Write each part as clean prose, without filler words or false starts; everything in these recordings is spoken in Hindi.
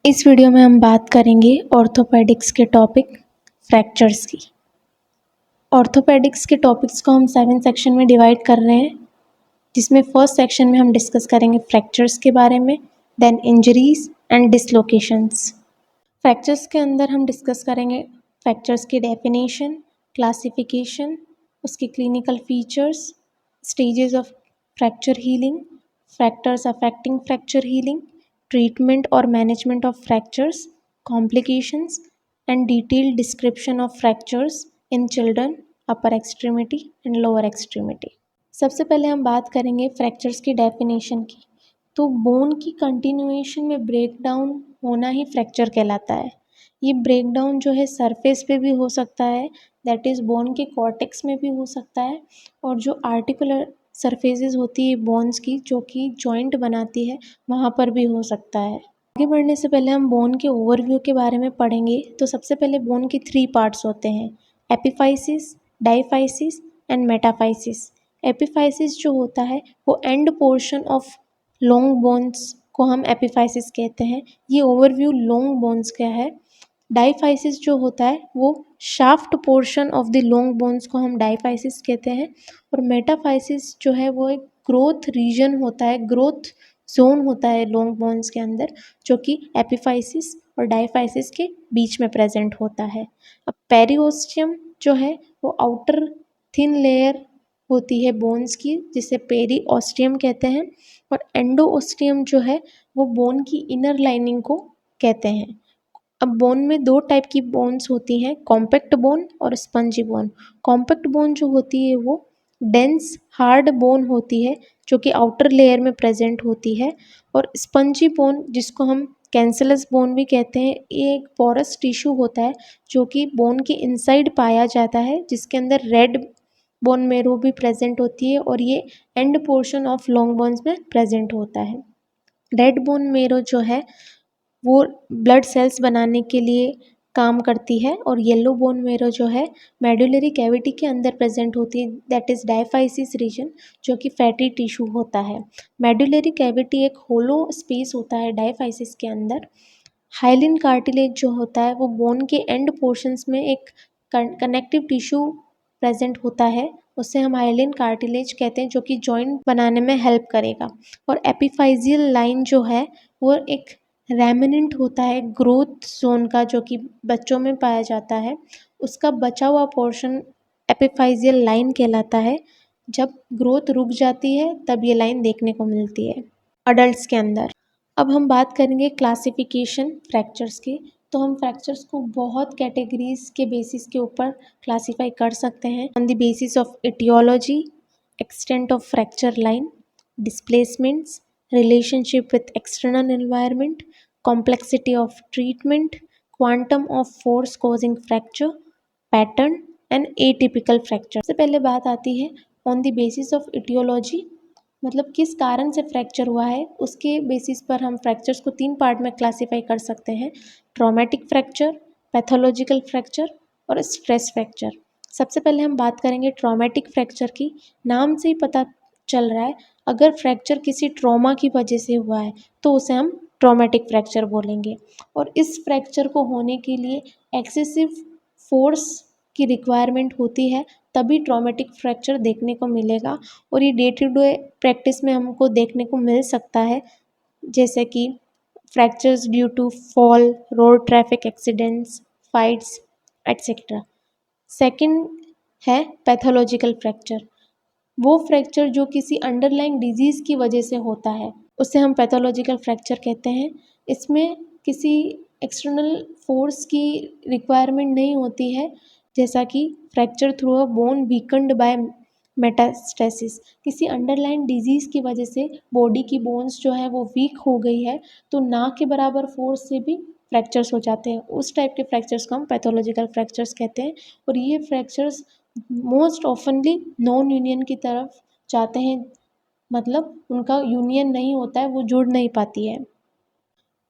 इस वीडियो में हम बात करेंगे ऑर्थोपेडिक्स के टॉपिक फ्रैक्चर्स की। ऑर्थोपेडिक्स के टॉपिक्स को हम 7 सेक्शन में डिवाइड कर रहे हैं, जिसमें फर्स्ट सेक्शन में हम डिस्कस करेंगे फ्रैक्चर्स के बारे में, देन इंजरीज एंड डिसलोकेशंस। फ्रैक्चर्स के अंदर हम डिस्कस करेंगे फ्रैक्चर्स की डेफिनेशन, क्लासिफिकेशन, उसके clinical features, stages of fracture healing, factors affecting fracture healing, treatment or management of fractures, complications, and detailed description of fractures in children, upper extremity and lower extremity। सबसे पहले हम बात करेंगे फ्रैक्चर्स की डेफिनेशन की। तो बोन की कंटिन्यूएशन में ब्रेकडाउन होना ही फ्रैक्चर कहलाता है। ये ब्रेकडाउन जो है सरफेस पे भी हो सकता है, दैट इज़ बोन के कॉर्टेक्स में भी हो सकता है, और जो आर्टिकुलर सरफेसेस होती है बोन्स की जो कि जॉइंट बनाती है, वहाँ पर भी हो सकता है। आगे बढ़ने से पहले हम बोन के ओवरव्यू के बारे में पढ़ेंगे। तो सबसे पहले बोन के 3 पार्ट्स होते हैं, epiphysis, diaphysis and metaphysis. Epiphysis जो होता है वो end portion of long bones को हम एपिफाइसिस कहते हैं। ये ओवरव्यू लॉन्ग बोन्स का है। डाइफाइसिस जो होता है वो shaft portion of the long bones को हम डाइफाइसिस कहते हैं। और मेटाफाइसिस जो है वो एक ग्रोथ रीजन होता है, ग्रोथ जोन होता है लॉन्ग बोन्स के अंदर, जो कि एपिफाइसिस और डाइफाइसिस के बीच में प्रेजेंट होता है। अब पेरिओस्टियम जो है वो आउटर थिन लेयर होती है बोन्स की, जिसे पेरीओस्टियम कहते हैं। और एंडोओस्टियम जो है वो बोन की इनर लाइनिंग को कहते हैं। अब बोन में 2 टाइप की बोन्स होती हैं, कॉम्पैक्ट बोन और स्पंजी बोन। कॉम्पैक्ट बोन जो होती है वो डेंस हार्ड बोन होती है, जो कि आउटर लेयर में प्रेजेंट होती है। और स्पंजी बोन, जिसको हम कैंसलस बोन भी कहते हैं, ये एक पोरस टिश्यू होता है जो कि बोन के इनसाइड पाया जाता है, जिसके अंदर रेड बोन मेरो भी प्रेजेंट होती है, और ये end portion of long bones में प्रेजेंट होता है। रेड बोन मेरो जो है वो ब्लड सेल्स बनाने के लिए काम करती है, और येलो बोन मेरो जो है मेडुलरी कैविटी के अंदर प्रेजेंट होती है, दैट इज़ डायफाइसिस रीजन, जो कि फैटी टिश्यू होता है। मेडुलरी कैविटी एक होलो स्पेस होता है डायफाइसिस के अंदर। हाइलिन कार्टिलेज जो होता है वो बोन के एंड पोर्शंस में एक कनेक्टिव टिश्यू प्रेजेंट होता है, उससे हम हाइलिन कार्टिलेज कहते हैं, जो कि जॉइंट बनाने में हेल्प करेगा। और एपिफाइजियल लाइन जो है वो एक रेमिनेंट होता है ग्रोथ जोन का, जो कि बच्चों में पाया जाता है। उसका बचा हुआ पोर्शन एपिफाइजियल लाइन कहलाता है। जब ग्रोथ रुक जाती है तब ये लाइन देखने को मिलती है अडल्ट्स के अंदर। अब हम बात करेंगे क्लासिफिकेशन फ्रैक्चर्स की। तो हम फ्रैक्चर्स को बहुत कैटेगरीज के बेसिस के ऊपर क्लासीफाई कर सकते हैं, on the basis of aetiology, extent of fracture line, displacements, relationship with external environment, complexity of treatment, quantum of force causing fracture, pattern and atypical fracture। सबसे पहले बात आती है on the basis of aetiology, मतलब किस कारण से फ्रैक्चर हुआ है, उसके बेसिस पर हम फ्रैक्चर्स को 3 पार्ट में क्लासीफाई कर सकते हैं, ट्रॉमेटिक फ्रैक्चर, पैथोलॉजिकल फ्रैक्चर और स्ट्रेस फ्रैक्चर। सबसे पहले हम बात करेंगे ट्रॉमेटिक फ्रैक्चर की। नाम से ही पता चल रहा है, अगर फ्रैक्चर किसी ट्रॉमा की वजह से हुआ है तो उसे हम ट्रॉमेटिक फ्रैक्चर बोलेंगे। और इस फ्रैक्चर को होने के लिए एक्सेसिव फोर्स की रिक्वायरमेंट होती है, तभी ट्रॉमेटिक फ्रैक्चर देखने को मिलेगा। और ये डे टू डे प्रैक्टिस में हमको देखने को मिल सकता है, जैसे कि fractures due to fall, road traffic accidents, fights etcetera. Second है पैथोलॉजिकल फ्रैक्चर। वो फ्रैक्चर जो किसी अंडरलाइंग डिजीज़ की वजह से होता है, उसे हम पैथोलॉजिकल फ्रैक्चर कहते हैं। इसमें किसी एक्सटर्नल फोर्स की रिक्वायरमेंट नहीं होती है, जैसा कि fracture through a bone weakened by metastasis. किसी अंडरलाइन डिजीज़ की वजह से बॉडी की बोन्स जो है वो वीक हो गई है, तो ना के बराबर फोर्स से भी फ्रैक्चर्स हो जाते हैं। उस टाइप के फ्रैक्चर्स को हम पैथोलॉजिकल फ्रैक्चर्स कहते हैं। और ये फ्रैक्चर्स मोस्ट ऑफनली नॉन यूनियन की तरफ जाते हैं, मतलब उनका यूनियन नहीं होता है, वो जुड़ नहीं पाती है।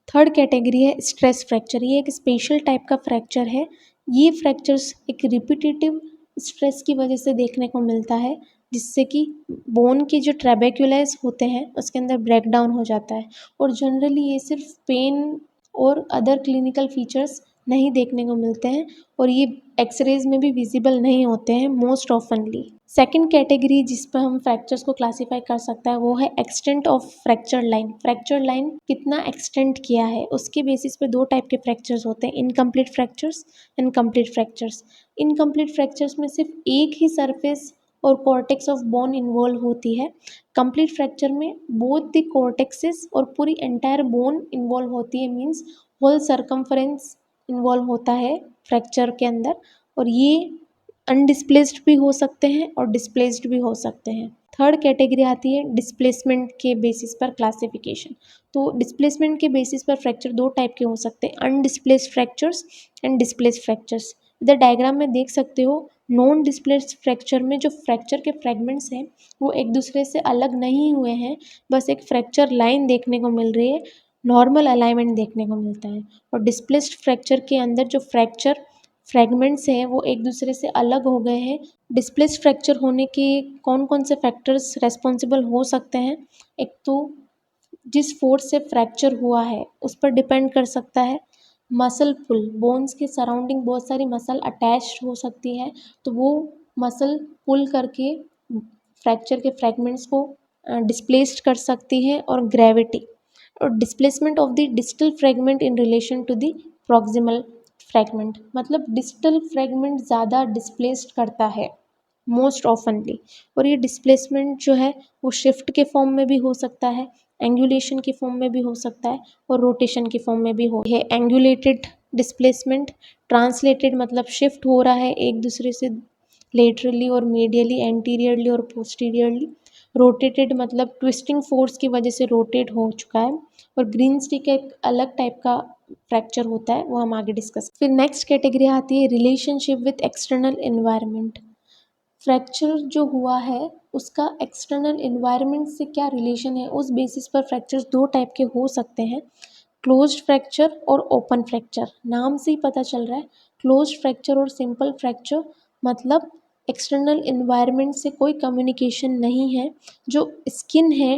थर्ड कैटेगरी है स्ट्रेस फ्रैक्चर। ये एक स्पेशल टाइप का फ्रैक्चर है। ये फ्रैक्चर्स एक रिपीटेटिव स्ट्रेस की वजह से देखने को मिलता है, जिससे कि बोन के जो ट्रेबेक्युलस होते हैं उसके अंदर ब्रेकडाउन हो जाता है। और जनरली ये सिर्फ पेन और अदर क्लिनिकल फीचर्स नहीं देखने को मिलते हैं और ये एक्सरेज में भी विजिबल नहीं होते हैं मोस्ट ऑफनली। सेकंड कैटेगरी जिस पर हम फ्रैक्चर्स को क्लासीफाई कर सकते हैं वो है extent of fracture line. Fracture line कितना एक्सटेंड किया है उसके बेसिस पे दो टाइप के फ्रैक्चर्स होते हैं, incomplete fractures and complete fractures. Incomplete fractures में सिर्फ एक ही सरफेस और कॉर्टेक्स ऑफ बोन इन्वॉल्व होती है। कंप्लीट फ्रैक्चर में बोथ द कॉर्टेक्सेस और पूरी एंटायर बोन इन्वॉल्व होती है, मीन्स होल सरकमफ्रेंस इन्वॉल्व होता है फ्रैक्चर के अंदर, और ये अनडिस्प्लेस्ड भी हो सकते हैं और डिस्प्लेस्ड भी हो सकते हैं। थर्ड कैटेगरी आती है डिस्प्लेसमेंट के बेसिस पर क्लासिफिकेशन। तो डिस्प्लेसमेंट के बेसिस पर फ्रैक्चर दो टाइप के हो सकते हैं, अनडिस्प्लेस्ड फ्रैक्चर्स एंड डिस्प्लेस्ड फ्रैक्चर्स। इधर डायग्राम में देख सकते हो, नॉन डिस्प्लेस्ड फ्रैक्चर में जो फ्रैक्चर के फ्रेगमेंट्स हैं वो एक दूसरे से अलग नहीं हुए हैं, बस एक फ्रैक्चर लाइन देखने को मिल रही है, नॉर्मल अलाइनमेंट देखने को मिलता है। और डिस्प्लेस्ड फ्रैक्चर के अंदर जो फ्रैक्चर फ्रेगमेंट्स हैं वो एक दूसरे से अलग हो गए हैं। डिस्प्लेस्ड फ्रैक्चर होने के कौन कौन से फैक्टर्स रेस्पॉन्सिबल हो सकते हैं? एक तो जिस फोर्स से फ्रैक्चर हुआ है उस पर डिपेंड कर सकता है। मसल पुल, बोन्स के सराउंडिंग बहुत सारी मसल अटैच्ड हो सकती है, तो वो मसल पुल करके फ्रैक्चर के फ्रैगमेंट्स को डिस्प्लेस्ड कर सकती है। और ग्रेविटी और displacement of the distal fragment in relation to the proximal fragment, मतलब डिस्टल फ्रेगमेंट ज़्यादा डिस्प्लेस्ड करता है मोस्ट ऑफनली। और ये डिस्प्लेसमेंट जो है वो शिफ्ट के फॉर्म में भी हो सकता है, एंगुलेशन के फॉर्म में भी हो सकता है और रोटेशन के फॉर्म में भी हो है। एंगुलेटेड डिस्प्लेसमेंट, ट्रांसलेटेड मतलब शिफ्ट हो रहा है एक दूसरे से लेटरली और मीडियली, एंटीरियरली और पोस्टीरियरली। रोटेटेड मतलब ट्विस्टिंग फोर्स की वजह से रोटेट हो चुका है। और ग्रीन स्टिक एक अलग टाइप का फ्रैक्चर होता है, वो हम आगे डिस्कस। फिर नेक्स्ट कैटेगरी आती है relationship with external environment. Fracture जो हुआ है उसका एक्सटर्नल एनवायरनमेंट से क्या रिलेशन है, उस बेसिस पर फ्रैक्चर्स दो टाइप के हो सकते हैं, क्लोज्ड फ्रैक्चर और ओपन फ्रैक्चर। नाम से ही पता चल रहा है, क्लोज्ड फ्रैक्चर और सिंपल फ्रैक्चर मतलब एक्सटर्नल एनवायरनमेंट से कोई कम्युनिकेशन नहीं है। जो स्किन है,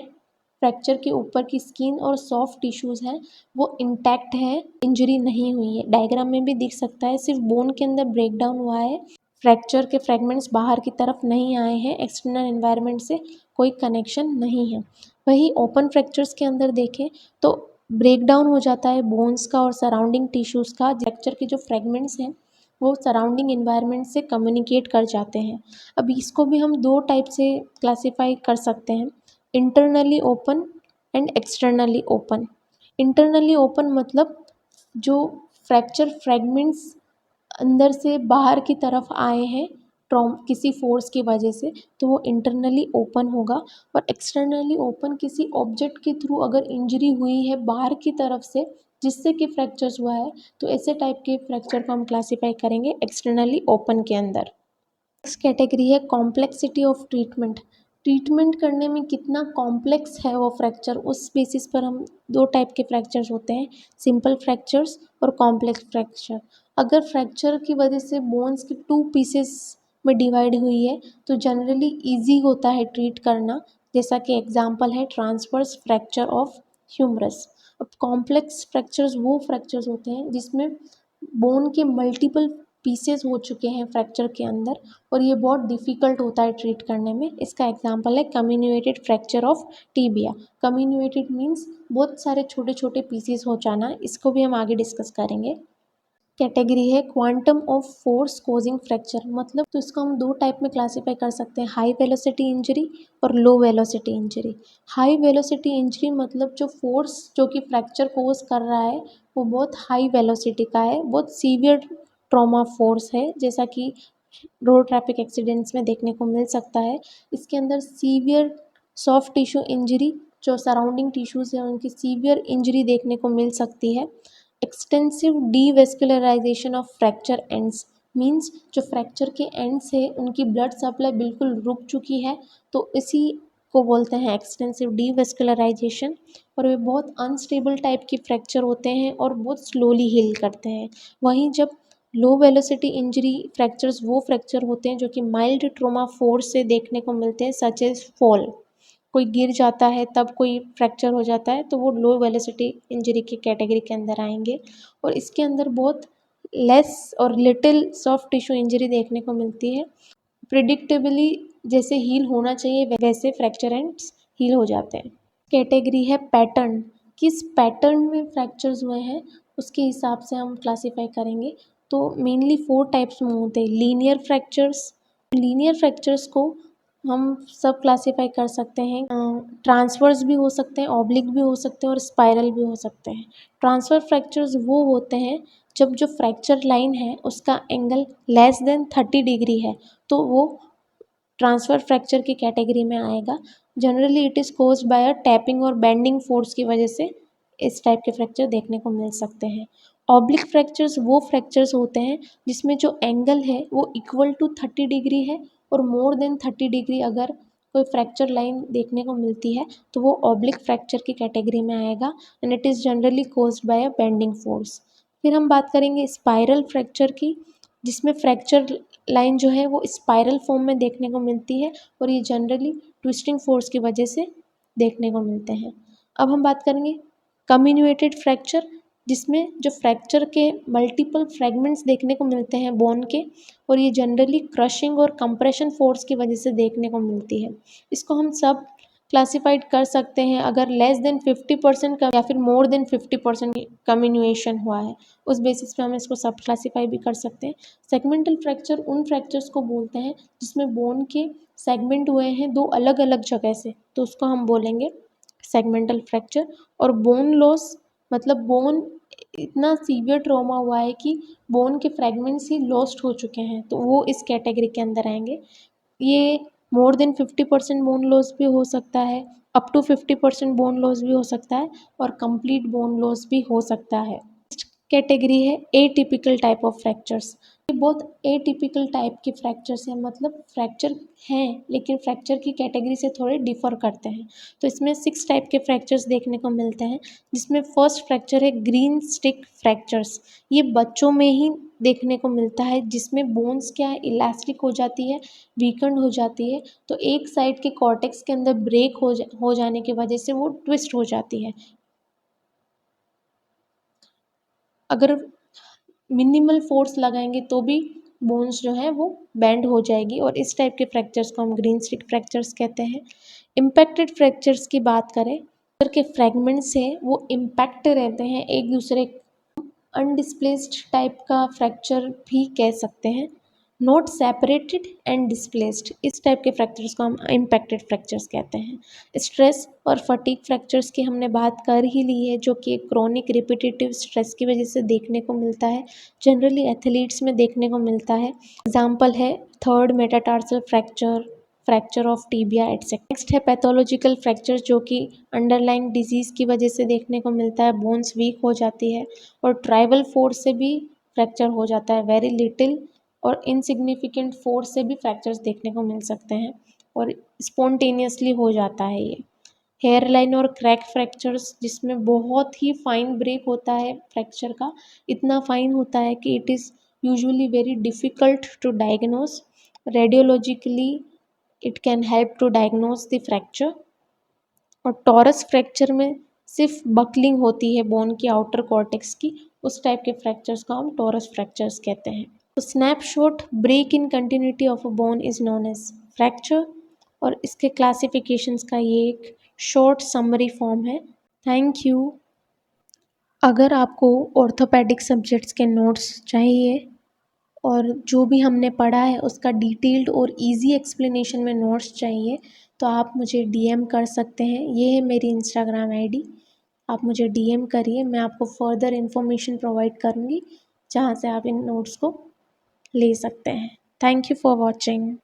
फ्रैक्चर के ऊपर की स्किन और सॉफ्ट टिश्यूज़ हैं वो इंटैक्ट है, इंजरी नहीं हुई है। डायग्राम में भी दिख सकता है, सिर्फ बोन के अंदर ब्रेकडाउन हुआ है, फ्रैक्चर के फ्रैगमेंट्स बाहर की तरफ नहीं आए हैं, एक्सटर्नल एनवायरनमेंट से कोई कनेक्शन नहीं है। वहीं ओपन फ्रैक्चर्स के अंदर देखें तो ब्रेकडाउन हो जाता है बोन्स का और सराउंडिंग टिश्यूज़ का। फ्रैक्चर के जो फ्रैगमेंट्स हैं वो सराउंडिंग एनवायरनमेंट से कम्युनिकेट कर जाते हैं। अब इसको भी हम दो टाइप से क्लासीफाई कर सकते हैं, internally open and externally open. Internally open मतलब जो फ्रैक्चर फ्रैगमेंट्स अंदर से बाहर की तरफ आए हैं किसी फोर्स की वजह से, तो वो इंटरनली ओपन होगा। और एक्सटर्नली ओपन किसी ऑब्जेक्ट के थ्रू अगर इंजरी हुई है बाहर की तरफ से जिससे कि फ्रैक्चर्स हुआ है, तो ऐसे टाइप के फ्रैक्चर को हम क्लासीफाई करेंगे एक्सटर्नली ओपन के अंदर। नेक्स्ट कैटेगरी है कॉम्प्लेक्सिटी ऑफ ट्रीटमेंट। ट्रीटमेंट करने में कितना कॉम्प्लेक्स है वो फ्रैक्चर, उस बेसिस पर हम दो टाइप के फ्रैक्चर्स होते हैं, सिंपल फ्रैक्चर्स और कॉम्प्लेक्स फ्रैक्चर। अगर फ्रैक्चर की वजह से बोन्स की टू पीसेस में डिवाइड हुई है तो जनरली इजी होता है ट्रीट करना, जैसा कि एग्जांपल है ट्रांसवर्स फ्रैक्चर ऑफ ह्यूमरस। अब कॉम्प्लेक्स फ्रैक्चर्स वो फ्रैक्चर्स होते हैं जिसमें बोन के मल्टीपल पीसेस हो चुके हैं फ्रैक्चर के अंदर और ये बहुत डिफ़िकल्ट होता है ट्रीट करने में। इसका एग्जांपल है communicated fracture of tibia. Communicated means बहुत सारे छोटे छोटे पीसेस हो जाना, इसको भी हम आगे डिस्कस करेंगे। कैटेगरी है quantum of force causing fracture, मतलब तो इसको हम दो टाइप में क्लासीफाई कर सकते हैं, हाई वेलोसिटी इंजरी और low velocity injury. High velocity injury मतलब जो फोर्स जो कि फ्रैक्चर कोज कर रहा है वो बहुत हाई वेलोसिटी का है, बहुत सीवियर ट्रॉमा फोर्स है, जैसा कि रोड ट्रैफिक एक्सीडेंट्स में देखने को मिल सकता है। इसके अंदर सीवियर सॉफ्ट टिश्यू इंजरी, जो सराउंडिंग टिश्यूज़ हैं उनकी सीवियर इंजरी देखने को मिल सकती है। Extensive devascularization of fracture ends means जो फ्रैक्चर के एंड्स है उनकी ब्लड सप्लाई बिल्कुल रुक चुकी है, तो इसी को बोलते हैं एक्सटेंसिव डीवेस्कुलराइजेशन। और वे बहुत अनस्टेबल टाइप की फ्रैक्चर होते हैं और बहुत स्लोली हील करते हैं। वहीं जब लो वेलोसिटी इंजरी फ्रैक्चर्स वो फ्रैक्चर होते हैं जो कि माइल्ड ट्रॉमा फोर्स से देखने को मिलते हैं, सच एज फॉल। कोई गिर जाता है तब कोई फ्रैक्चर हो जाता है तो वो लो वेलोसिटी इंजरी की कैटेगरी के अंदर आएंगे। और इसके अंदर बहुत लेस और लिटिल सॉफ्ट टिश्यू इंजरी देखने को मिलती है। प्रिडिक्टेबली जैसे हील होना चाहिए वैसे फ्रैक्चर एंड्स हील हो जाते हैं। कैटेगरी है पैटर्न, किस पैटर्न में फ्रैक्चर्स हुए हैं उसके हिसाब से हम क्लासीफाई करेंगे। तो मेनली 4 टाइप्स में होते हैं। लीनियर फ्रैक्चर्स को हम सब क्लासीफाई कर सकते हैं। ट्रांसवर्स भी हो सकते हैं, ऑब्लिक भी हो सकते हैं और स्पाइरल भी हो सकते हैं। ट्रांसफर फ्रैक्चर्स वो होते हैं जब जो फ्रैक्चर लाइन है उसका एंगल लेस देन 30 डिग्री है तो वो ट्रांसफर फ्रैक्चर की कैटेगरी में आएगा। Generally it is caused by a tapping और बेंडिंग फोर्स की वजह से इस टाइप के फ्रैक्चर देखने को मिल सकते हैं। ऑब्लिक फ्रैक्चर्स वो फ्रैक्चर्स होते हैं जिसमें जो एंगल है वो इक्वल टू 30 डिग्री है और मोर देन 30 डिग्री अगर कोई फ्रैक्चर लाइन देखने को मिलती है तो वो ऑब्लिक फ्रैक्चर की कैटेगरी में आएगा and it is generally caused by a bending force. फिर हम बात करेंगे स्पाइरल फ्रैक्चर की, जिसमें फ्रैक्चर लाइन जो है वो स्पाइरल फॉर्म में देखने को मिलती है और ये जनरली ट्विस्टिंग फोर्स की वजह से देखने को मिलते हैं। अब हम बात करेंगे कम्युनिकेटेड फ्रैक्चर, जिसमें जो फ्रैक्चर के मल्टीपल फ्रैगमेंट्स देखने को मिलते हैं बोन के और ये जनरली क्रशिंग और कंप्रेशन फोर्स की वजह से देखने को मिलती है। इसको हम सब क्लासिफाइड कर सकते हैं अगर लेस देन 50% का या फिर मोर देन 50% कम्युनिकेशन हुआ है उस बेसिस पे हम इसको सब क्लासीफाई भी कर सकते हैं। सेगमेंटल फ्रैक्चर उन फ्रैक्चर्स को बोलते हैं जिसमें बोन के सेगमेंट हुए हैं 2 अलग अलग जगह से तो उसको हम बोलेंगे सेगमेंटल फ्रैक्चर। और बोन लॉस मतलब बोन इतना सीवियर ट्रॉमा हुआ है कि बोन के फ्रैगमेंट्स ही लॉस्ट हो चुके हैं तो वो इस कैटेगरी के अंदर आएंगे। ये मोर देन 50% बोन लॉस भी हो सकता है, अप टू 50% बोन लॉस भी हो सकता है और कंप्लीट बोन लॉस भी हो सकता है। कैटेगरी है एटिपिकल टाइप ऑफ फ्रैक्चर्स। ये बहुत एटिपिकल टाइप के फ्रैक्चर्स हैं, मतलब फ्रैक्चर हैं लेकिन फ्रैक्चर की कैटेगरी से थोड़े डिफर करते हैं। तो इसमें 6 टाइप के फ्रैक्चर्स देखने को मिलते हैं, जिसमें फर्स्ट फ्रैक्चर है ग्रीन स्टिक फ्रैक्चर्स। ये बच्चों में ही देखने को मिलता है जिसमें बोन्स क्या है इलास्टिक हो जाती है, वीकेंड हो जाती है तो एक साइड के कॉर्टेक्स के अंदर ब्रेक हो जाने की वजह से वो ट्विस्ट हो जाती है। अगर मिनिमल फोर्स लगाएंगे तो भी बोन्स जो है वो बेंड हो जाएगी और इस टाइप के फ्रैक्चर्स को हम ग्रीन स्टिक फ्रैक्चर्स कहते हैं। इम्पैक्टेड फ्रैक्चर्स की बात करें तो के फ्रैगमेंट्स हैं वो इम्पैक्ट रहते हैं एक दूसरे, अनडिस्प्लेस्ड टाइप का फ्रैक्चर भी कह सकते हैं। नॉट सेपरेटेड एंड डिस्प्लेस्ड इस टाइप के फ्रैक्चर्स को हम इम्पैक्टेड फ्रैक्चर्स कहते हैं। स्ट्रेस और फटीग फ्रैक्चर्स की हमने बात कर ही ली है जो कि क्रोनिक रिपीटेटिव स्ट्रेस की वजह से देखने को मिलता है, जनरली एथलीट्स में देखने को मिलता है। एग्जाम्पल है third metatarsal fracture, fracture of tibia etcetera. Next है पैथोलॉजिकल फ्रैक्चर जो कि अंडरलाइंग डिजीज़ की वजह से देखने को मिलता है, बोन्स वीक हो जाती है और ट्राइबल फोर्स से भी फ्रैक्चर हो जाता है। वेरी लिटिल और इनसिग्निफिकेंट फोर्स से भी फ्रैक्चर्स देखने को मिल सकते हैं और स्पॉन्टेनियसली हो जाता है ये। हेयर लाइन और क्रैक फ्रैक्चर्स जिसमें बहुत ही फाइन ब्रेक होता है फ्रैक्चर का, इतना फाइन होता है कि it is usually very difficult to diagnose. Radiologically it can help to diagnose the fracture. और टॉरस फ्रैक्चर में सिर्फ बकलिंग होती है बोन की आउटर कॉर्टेक्स की, उस टाइप के फ्रैक्चर्स को हम टॉरस फ्रैक्चर्स कहते हैं। तो snapshot break in continuity of a bone is known as fracture और इसके क्लासिफिकेशंस का ये एक शॉर्ट समरी फॉर्म है। Thank you. अगर आपको ऑर्थोपेडिक सब्जेक्ट्स के नोट्स चाहिए और जो भी हमने पढ़ा है उसका डिटेल्ड और इजी एक्सप्लेनेशन में नोट्स चाहिए तो आप मुझे डीएम कर सकते हैं। ये है मेरी इंस्टाग्राम आईडी, आप मुझे डीएम करिए, मैं आपको फर्दर इन्फॉर्मेशन प्रोवाइड करूँगी जहाँ से आप इन नोट्स को ले सकते हैं। Thank you for watching.